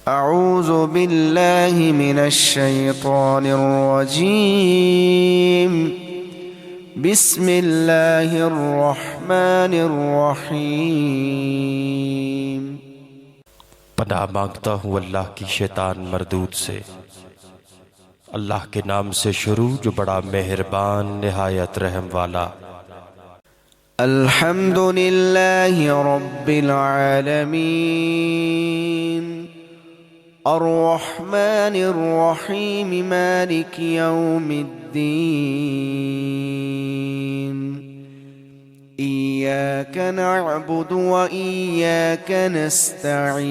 أعوذ बिल्लाहि मिनश्शैतानिर्रजीम बिस्मिल्लाहिर्रहमानिर्रहीम। पनाह मांगता हूँ अल्लाह की शैतान मरदूद से। अल्लाह के नाम से शुरू जो बड़ा मेहरबान निहायत रहम वाला। अल्हम्दुलिल्लाहि रब्बिल आलमीन अर्रहमानिर रहीम मालिकि यौमिद्दीन। इय्याक नअबुदु व इय्याक नस्तईन।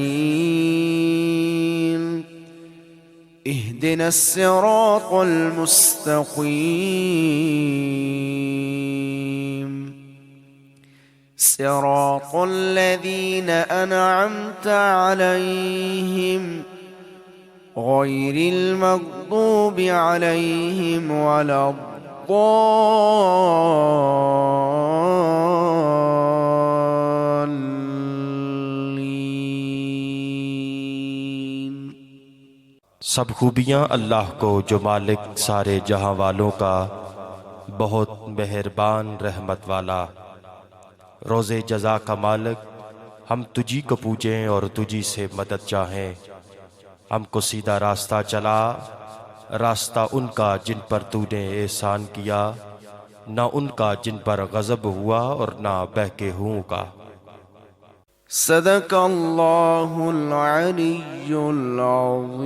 इहदिनस सिरातल मुस्तक़ीम सिरातल लज़ीना अनअमता अलैहिम गैरिल मग़दूबि अलैहिम वलद्दाल्लीन। सब खूबियाँ अल्लाह को जो मालिक सारे जहां वालों का, बहुत मेहरबान रहमत वाला। रोज़े जज़ा का मालिक, हम तुझी को पूजें और तुझी से मदद चाहें। हमको सीधा रास्ता चला, रास्ता उनका जिन पर तूने एहसान किया, ना उनका जिन पर गज़ब हुआ और ना बहके हुओं का। सदक़ल्लाहुल अलिय्युल अज़ीम।